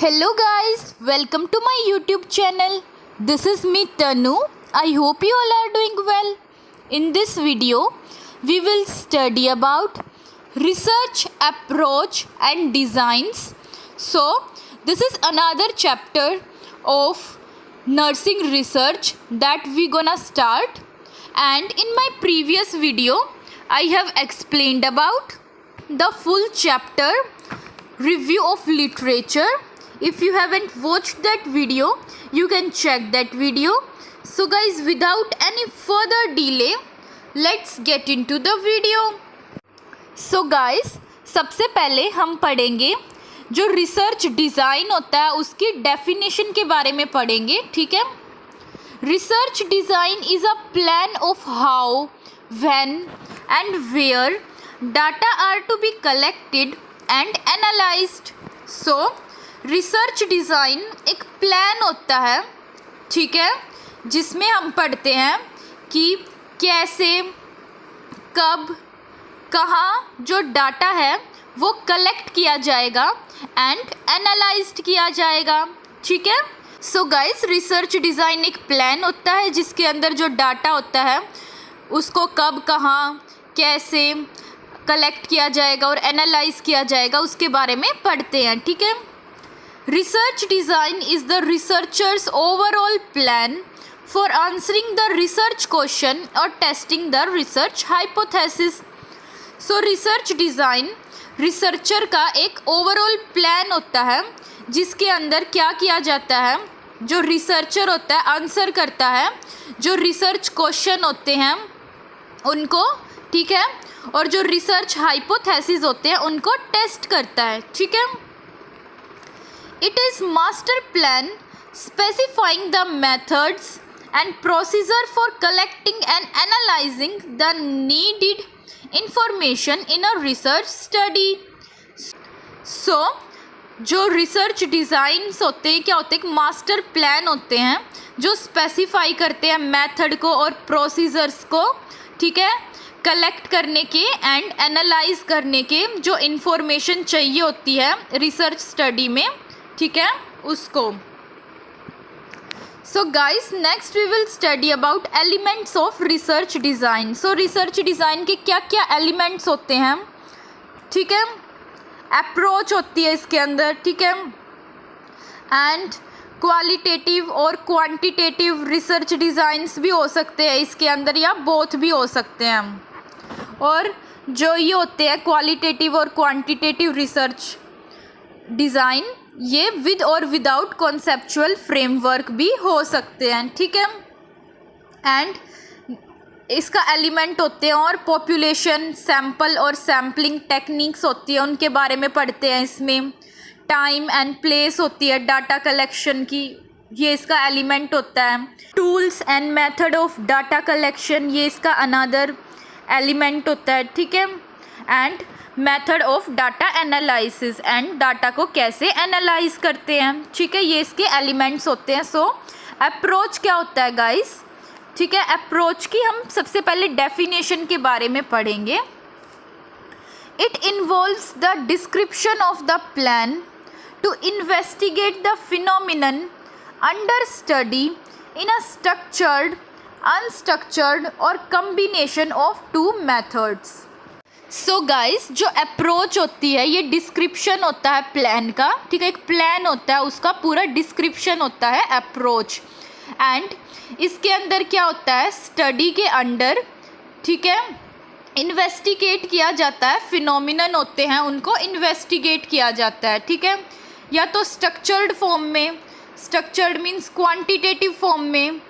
Hello guys, welcome to my YouTube channel. This is me Tanu. I hope you all are doing well. In this video, we will study about research approach and designs. So, this is another chapter of nursing research that we gonna start. And in my previous video, I have explained about the full chapter review of literature. If you haven't watched that video, you can check that video. So guys, without any further delay, let's get into the video. So guys, सबसे पहले हम पढ़ेंगे जो research design होता है उसकी definition के बारे में पढ़ेंगे, ठीक है। Research design is a plan of how, when and where data are to be collected and analysed. So research design एक प्लान होता है, ठीक है, जिसमें हम पढ़ते हैं कि कैसे, कब, कहाँ जो डाटा है वो कलेक्ट किया जाएगा एंड एनालाइज्ड किया जाएगा, ठीक है। सो गाइस, रिसर्च डिज़ाइन एक प्लान होता है जिसके अंदर जो डाटा होता है उसको कब, कहाँ, कैसे कलेक्ट किया जाएगा और एनालाइज किया जाएगा उसके बारे में पढ़ते हैं, ठीक है। Research design is the researcher's overall plan for answering the research question or testing the research hypothesis. So research design researcher का एक ओवरऑल प्लान होता है जिसके अंदर क्या किया जाता है, जो रिसर्चर होता है आंसर करता है जो रिसर्च क्वेश्चन होते हैं उनको, ठीक है, और जो रिसर्च हाइपोथेसिस होते हैं उनको टेस्ट करता है, ठीक है। It is master plan specifying the methods and procedure for collecting and analyzing the needed information in a research study. So, जो रिसर्च डिज़ाइंस होते हैं क्या होते हैं, एक मास्टर प्लान होते हैं जो स्पेसिफाई करते हैं मेथड को और प्रोसीजर्स को, ठीक है, कलेक्ट करने के एंड एनालाइज करने के जो इन्फॉर्मेशन चाहिए होती है रिसर्च स्टडी में, ठीक है, उसको। So guys, next we will study about elements of research design. So research design के क्या क्या एलिमेंट्स होते हैं, ठीक है। अप्रोच होती है इसके अंदर, ठीक है, एंड क्वालिटेटिव और क्वांटिटेटिव रिसर्च डिज़ाइंस भी हो सकते हैं इसके अंदर या बोथ भी हो सकते हैं। और जो ये होते हैं क्वालिटेटिव और क्वांटिटेटिव रिसर्च डिज़ाइन, ये विद और विदाउट कॉन्सेप्चुअल फ्रेमवर्क भी हो सकते हैं, ठीक है। एंड इसका एलिमेंट होते हैं और पॉपुलेशन, सैम्पल और सैम्पलिंग टेक्निक्स होती है उनके बारे में पढ़ते हैं इसमें। टाइम एंड प्लेस होती है डाटा कलेक्शन की, ये इसका एलिमेंट होता है। Tools and method of data collection, ये इसका अनदर एलिमेंट होता है, ठीक है। And method of data analysis, and data को कैसे एनालाइज करते हैं, ठीक है, ये इसके एलिमेंट्स होते हैं। सो अप्रोच क्या होता है गाइस, ठीक है। अप्रोच की हम सबसे पहले डेफिनेशन के बारे में पढ़ेंगे। It involves the description of the plan to investigate the phenomenon under study in a structured, unstructured और combination of two methods. So guys, जो अप्रोच होती है ये डिस्क्रिप्शन होता है प्लान का, ठीक है, एक प्लान होता है उसका पूरा डिस्क्रिप्शन होता है अप्रोच। एंड इसके अंदर क्या होता है, स्टडी के अंडर, ठीक है, इन्वेस्टिगेट किया जाता है, फिनोमिनन होते हैं उनको इन्वेस्टिगेट किया जाता है, ठीक है, या तो स्ट्रक्चर्ड फॉर्म में, स्ट्रक्चर्ड मीन्स क्वांटिटेटिव फॉर्म में,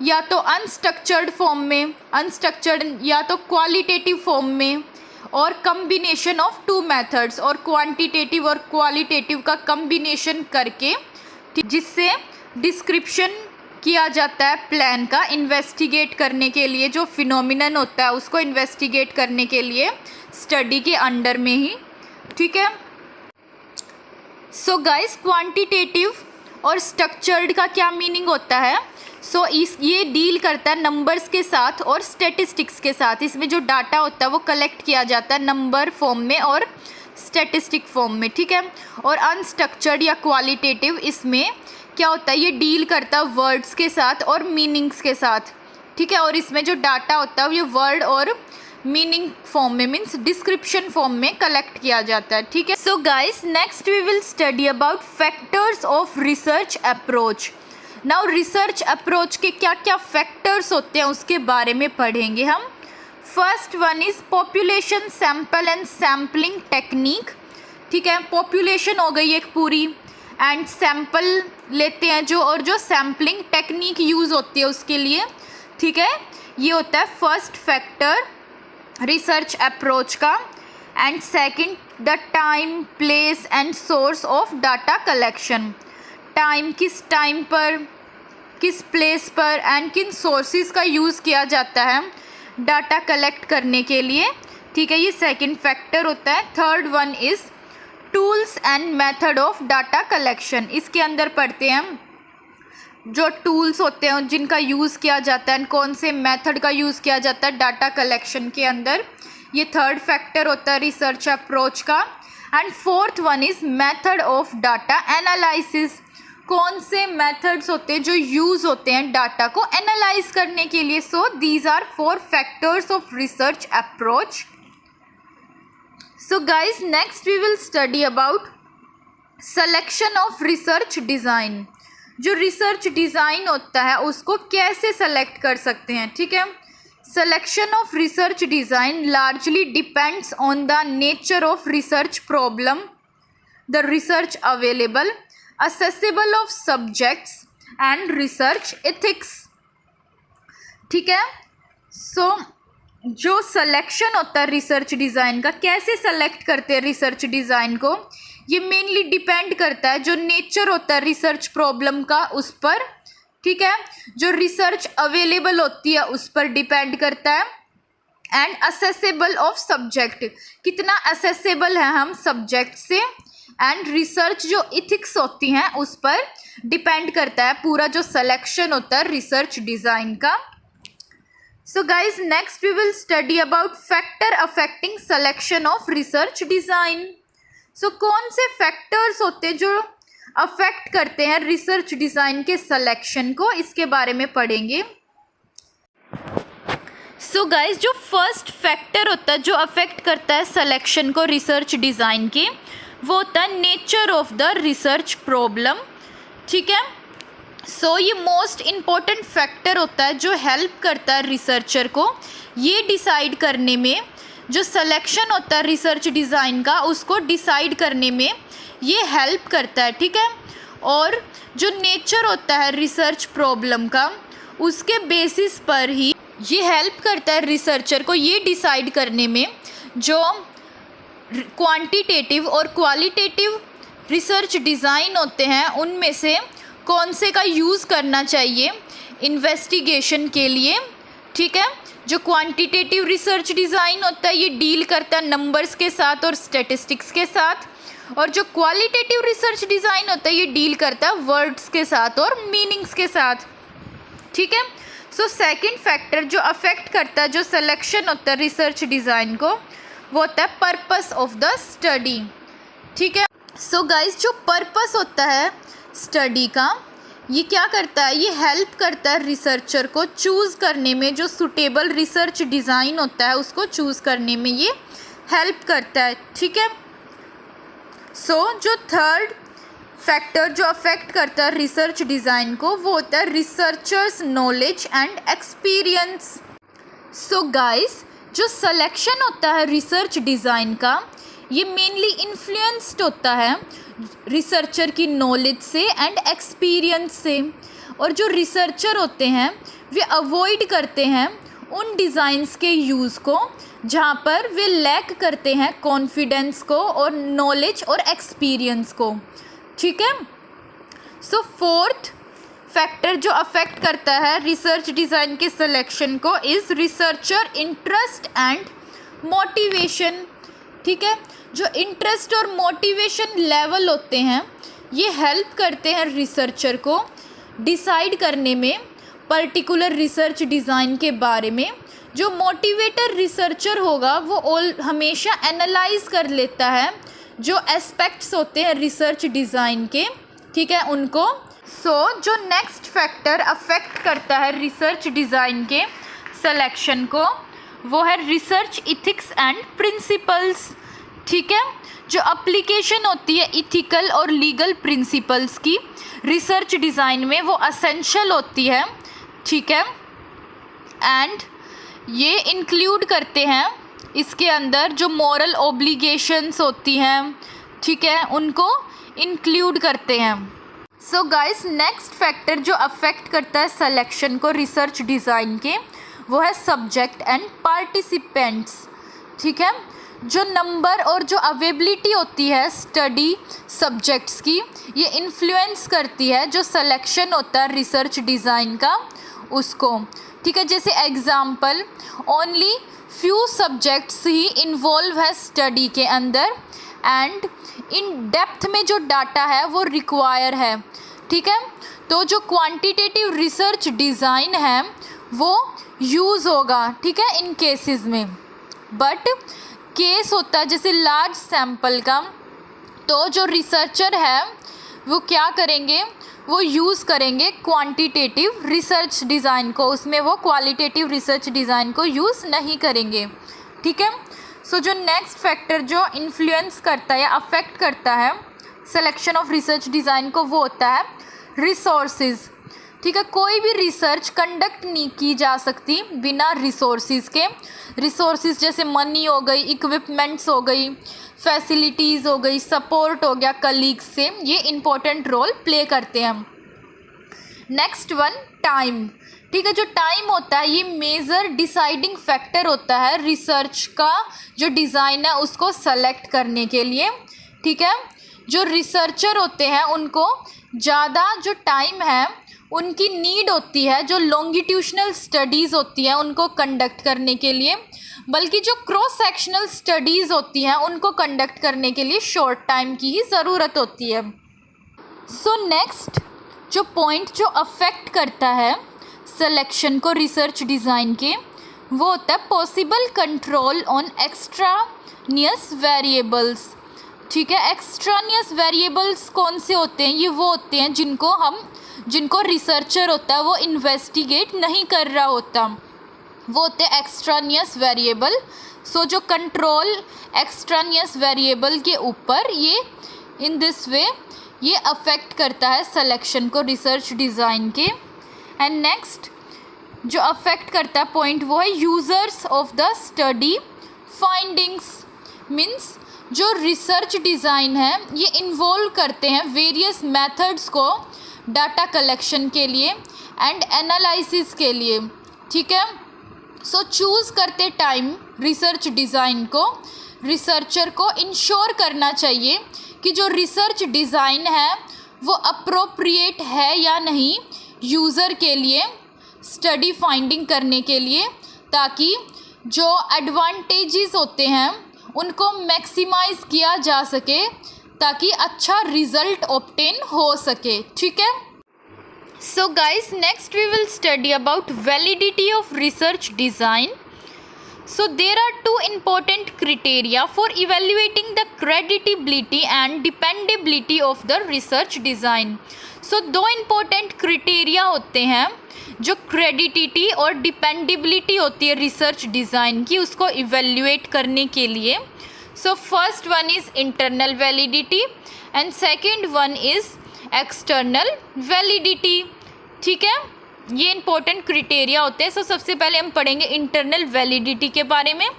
या तो अनस्ट्रक्चर्ड फॉर्म में, अनस्ट्रक्चर्ड या तो क्वालिटेटिव फॉर्म में, और कम्बिनेशन ऑफ टू मेथड्स, और क्वांटिटेटिव और क्वालिटेटिव का कम्बिनेशन करके जिससे डिस्क्रिप्शन किया जाता है प्लान का इन्वेस्टिगेट करने के लिए, जो फिनोमिनन होता है उसको इन्वेस्टिगेट करने के लिए स्टडी के अंडर में ही, ठीक है। सो गाइस, क्वांटिटेटिव और स्ट्रक्चर्ड का क्या मीनिंग होता है, सो ये डील करता है नंबर्स के साथ और स्टेटिस्टिक्स के साथ। इसमें जो डाटा होता है वो कलेक्ट किया जाता है नंबर फॉर्म में और स्टैटिस्टिक फॉर्म में, ठीक है। और अनस्ट्रक्चर्ड या क्वालिटेटिव, इसमें क्या होता है, ये डील करता है वर्ड्स के साथ और मीनिंग्स के साथ, ठीक है। और इसमें जो डाटा होता है ये वर्ड और मीनिंग फॉर्म में, मीन्स डिस्क्रिप्शन फॉर्म में कलेक्ट किया जाता है, ठीक है। So guys, next we will study about factors of research approach. Now research approach के क्या क्या फैक्टर्स होते हैं उसके बारे में पढ़ेंगे हम। First one is population sample and sampling technique, ठीक है। पॉपुलेशन हो गई एक पूरी, एंड सैंपल लेते हैं जो, और जो सैम्पलिंग टेक्निक यूज़ होती है उसके लिए, ठीक है। ये होता है फर्स्ट फैक्टर रिसर्च अप्रोच का। And second, the time, place and source of data collection. Time, किस टाइम पर, किस प्लेस पर एंड किन सोर्सेज का यूज़ किया जाता है डाटा कलेक्ट करने के लिए, ठीक है। ये सेकंड फैक्टर होता है। Third one is tools and method of data collection. इसके अंदर पढ़ते हैं हम जो टूल्स होते हैं जिनका यूज़ किया जाता है, कौन से मेथड का यूज़ किया जाता है डाटा कलेक्शन के अंदर। ये थर्ड फैक्टर होता है रिसर्च अप्रोच का। And fourth one is method of data analysis. कौन से मेथड्स होते हैं जो यूज़ होते हैं डाटा को एनालाइज करने के लिए। So these are 4 factors of research approach. So guys, next we will study about selection of research design. जो रिसर्च डिज़ाइन होता है उसको कैसे सेलेक्ट कर सकते हैं, ठीक है। Selection of research design largely depends on the nature of research problem, the research available, accessible of subjects and research ethics, ठीक है। सो जो सिलेक्शन होता है रिसर्च डिज़ाइन का, कैसे सेलेक्ट करते हैं रिसर्च डिज़ाइन को, ये मेनली डिपेंड करता है जो नेचर होता है रिसर्च प्रॉब्लम का उस पर, ठीक है। जो रिसर्च अवेलेबल होती है उस पर डिपेंड करता है। एंड असेसेबल ऑफ सब्जेक्ट, कितना असेसेबल है हम सब्जेक्ट से। एंड रिसर्च जो इथिक्स होती हैं उस पर डिपेंड करता है पूरा जो सिलेक्शन होता है रिसर्च डिज़ाइन का। So guys, next we will study about factor affecting selection of research design. So कौन से फैक्टर्स होते हैं जो अफेक्ट करते हैं रिसर्च डिज़ाइन के सिलेक्शन को, इसके बारे में पढ़ेंगे। सो गाइज, जो फर्स्ट फैक्टर होता है जो अफेक्ट करता है सिलेक्शन को रिसर्च डिज़ाइन के, वो होता है nature of the research problem, ठीक है। सो ये मोस्ट इम्पॉर्टेंट फैक्टर होता है जो हेल्प करता है रिसर्चर को ये डिसाइड करने में, जो सिलेक्शन होता है रिसर्च डिज़ाइन का उसको डिसाइड करने में ये हेल्प करता है, ठीक है। और जो नेचर होता है रिसर्च प्रॉब्लम का, उसके बेसिस पर ही ये हेल्प करता है रिसर्चर को ये डिसाइड करने में जो क्वांटिटेटिव और क्वालिटेटिव रिसर्च डिज़ाइन होते हैं उनमें से कौन से का यूज़ करना चाहिए इन्वेस्टिगेशन के लिए, ठीक है। जो क्वांटिटेटिव रिसर्च डिज़ाइन होता है ये डील करता है नंबर्स के साथ और स्टैटिस्टिक्स के साथ, और जो क्वालिटेटिव रिसर्च डिज़ाइन होता है ये डील करता है वर्ड्स के साथ और मीनिंग्स के साथ, ठीक है। सो सेकंड फैक्टर जो अफेक्ट करता है जो सिलेक्शन होता है रिसर्च डिज़ाइन को, वो होता है पर्पस ऑफ द स्टडी, ठीक है। सो गाइस, जो पर्पस होता है स्टडी का, ये क्या करता है, ये हेल्प करता है रिसर्चर को चूज़ करने में, जो सुटेबल रिसर्च डिज़ाइन होता है उसको चूज़ करने में ये हेल्प करता है, ठीक है। सो जो थर्ड फैक्टर जो अफेक्ट करता है रिसर्च डिज़ाइन को, वो होता है researchers knowledge and experience. So guys, जो सिलेक्शन होता है रिसर्च डिज़ाइन का, ये मेनली इन्फ्लुएंस्ड होता है रिसर्चर की नॉलेज से एंड एक्सपीरियंस से। और जो रिसर्चर होते हैं वे अवॉइड करते हैं उन डिज़ाइंस के यूज़ को जहाँ पर वे लैक करते हैं कॉन्फिडेंस को और नॉलेज और एक्सपीरियंस को, ठीक है। सो फोर्थ फैक्टर जो अफेक्ट करता है रिसर्च डिज़ाइन के सिलेक्शन को is researcher interest and motivation, ठीक है। जो इंटरेस्ट और मोटिवेशन लेवल होते हैं ये हेल्प करते हैं रिसर्चर को डिसाइड करने में पर्टिकुलर रिसर्च डिज़ाइन के बारे में। जो मोटिवेटर रिसर्चर होगा वो हमेशा एनालाइज कर लेता है जो एस्पेक्ट्स होते हैं रिसर्च डिज़ाइन के, ठीक है, उनको। जो नेक्स्ट फैक्टर अफेक्ट करता है रिसर्च डिज़ाइन के सिलेक्शन को, वो है रिसर्च इथिक्स एंड प्रिंसिपल्स, ठीक है। जो एप्लीकेशन होती है इथिकल और लीगल प्रिंसिपल्स की रिसर्च डिज़ाइन में, वो असेंशियल होती है, ठीक है। एंड ये इंक्लूड करते हैं इसके अंदर जो मॉरल ऑब्लिगेशंस होती हैं, ठीक है, उनको इंक्लूड करते हैं। सो गाइस, नेक्स्ट फैक्टर जो अफेक्ट करता है सिलेक्शन को रिसर्च डिज़ाइन के, वो है सब्जेक्ट एंड पार्टिसिपेंट्स, ठीक है। जो नंबर और जो अवेलेबिलिटी होती है स्टडी सब्जेक्ट्स की, ये इन्फ्लुएंस करती है जो सिलेक्शन होता है रिसर्च डिज़ाइन का उसको, ठीक है। जैसे एग्ज़ाम्पल, ओनली फ्यू सब्जेक्ट्स ही इन्वॉल्व है स्टडी के अंदर एंड इन डेप्थ में जो डाटा है वो रिक्वायर है, ठीक है। तो जो क्वांटिटेटिव रिसर्च डिज़ाइन है वो यूज़ होगा, ठीक है, इन केसेस में। बट केस होता है जैसे लार्ज सैम्पल का, तो जो रिसर्चर है वो क्या करेंगे, वो यूज़ करेंगे क्वांटिटेटिव रिसर्च डिज़ाइन को, उसमें वो क्वालिटेटिव रिसर्च डिज़ाइन को यूज़ नहीं करेंगे, ठीक है। जो नेक्स्ट फैक्टर जो इन्फ्लुएंस करता है या अफेक्ट करता है सिलेक्शन ऑफ रिसर्च डिज़ाइन को, वो होता है रिसोर्सेज, ठीक है। कोई भी रिसर्च कंडक्ट नहीं की जा सकती बिना रिसोर्सेज के। रिसोर्सेज जैसे मनी हो गई, इक्विपमेंट्स हो गई, फैसिलिटीज़ हो गई, सपोर्ट हो गया कलीग्स से, ये इम्पोर्टेंट रोल प्ले करते हैं। नेक्स्ट वन, टाइम, ठीक है। जो टाइम होता है ये मेजर डिसाइडिंग फैक्टर होता है रिसर्च का जो डिज़ाइन है उसको सेलेक्ट करने के लिए, ठीक है। जो रिसर्चर होते हैं उनको ज़्यादा जो टाइम है उनकी नीड होती है जो लॉन्गिट्यूशनल स्टडीज़ होती हैं उनको कंडक्ट करने के लिए, बल्कि जो क्रॉस सेक्शनल स्टडीज़ होती हैं उनको कंडक्ट करने के लिए शॉर्ट टाइम की ही ज़रूरत होती है। नेक्स्ट जो पॉइंट जो अफेक्ट करता है सिलेक्शन को रिसर्च डिज़ाइन के, वो होता है पॉसिबल कंट्रोल ऑन एक्स्ट्रानियस वेरिएबल्स, ठीक है। एक्स्ट्रानियस वेरिएबल्स कौन से होते हैं, ये वो होते हैं जिनको रिसर्चर होता है वो इन्वेस्टिगेट नहीं कर रहा होता, वो होते हैं एक्स्ट्रानियस वेरिएबल। जो कंट्रोल एक्स्ट्रानियस वेरिएबल के ऊपर, ये इन दिस वे ये अफेक्ट करता है सिलेक्शन को रिसर्च डिज़ाइन के। एंड नेक्स्ट जो अफेक्ट करता है पॉइंट, वो है users of the study findings, means जो रिसर्च डिज़ाइन है ये इन्वॉल्व करते हैं वेरियस मेथड्स को डाटा कलेक्शन के लिए एंड एनालिसिस के लिए, ठीक है। चूज़ करते टाइम रिसर्च डिज़ाइन को रिसर्चर को इंश्योर करना चाहिए कि जो रिसर्च डिज़ाइन है वो अप्रोप्रिएट है या नहीं यूज़र के लिए स्टडी फाइंडिंग करने के लिए, ताकि जो एडवांटेजेस होते हैं उनको मैक्सिमाइज़ किया जा सके, ताकि अच्छा रिज़ल्ट ऑब्टेन हो सके, ठीक है। Guys, next we will study about validity of research design. There are two important criteria for evaluating the credibility and dependability of the research design. दो important criteria होते हैं जो क्रेडिटिटी और डिपेंडेबिलिटी होती है रिसर्च डिज़ाइन की, उसको इवेल्युएट करने के लिए. First one is internal validity and second one is external validity. ठीक है, ये इंपॉर्टेंट क्राइटेरिया होते हैं. सबसे पहले हम पढ़ेंगे इंटरनल वैलिडिटी के बारे में.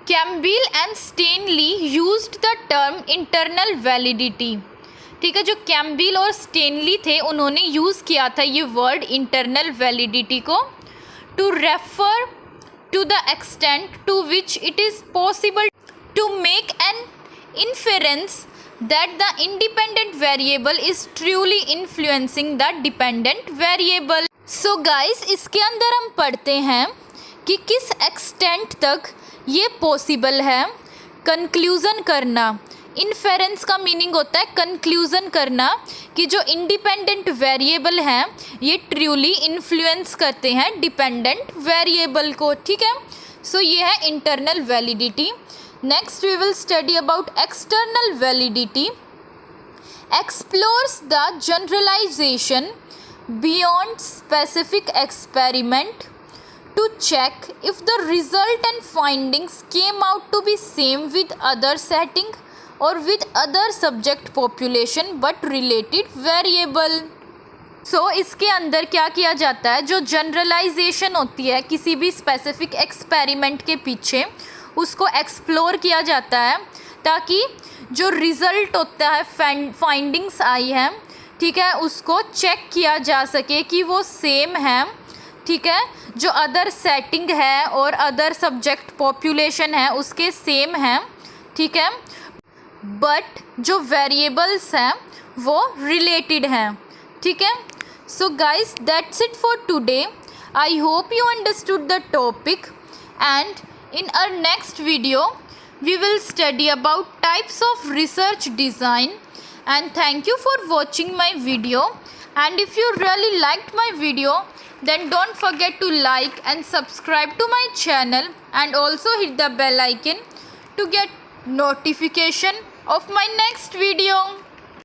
Campbell and Stanley used the term internal validity. ठीक है, जो कैम्पबेल और स्टेनली थे उन्होंने यूज़ किया था ये वर्ड इंटरनल वैलिडिटी को to refer to the extent to which it is possible to make an inference that the independent variable is truly influencing the dependent variable. Guys, इसके अंदर हम पढ़ते हैं कि किस एक्सटेंट तक ये पॉसिबल है कंक्लूज़न करना. इन्फेरेंस का मीनिंग होता है कंक्लूज़न करना कि जो इंडिपेंडेंट वेरिएबल हैं ये ट्रूली इन्फ्लुएंस करते हैं डिपेंडेंट वेरिएबल को. ठीक है, ये है internal validity. Next we will study about external validity. Explores the generalization beyond specific experiment to check if the result and findings came out to be same with other setting or with other subject population but related variable. So इसके अंदर क्या किया जाता है, जो generalisation होती है किसी भी स्पेसिफिक एक्सपेरिमेंट के पीछे, उसको एक्सप्लोर किया जाता है ताकि जो रिज़ल्ट होता है, फाइंडिंग्स आई है, ठीक है, उसको चेक किया जा सके कि वो सेम है, ठीक है, जो अदर सेटिंग है और अदर सब्जेक्ट पॉपुलेशन है उसके सेम है, ठीक है, बट जो वेरिएबल्स हैं वो रिलेटेड हैं, ठीक है. So guys, that's it for today. I hope you understood the topic, and in our next video we will study about types of research design. And thank you for watching my video, and if you really liked my video, then don't forget to like and subscribe to my channel, and also hit the bell icon to get notification of my next video.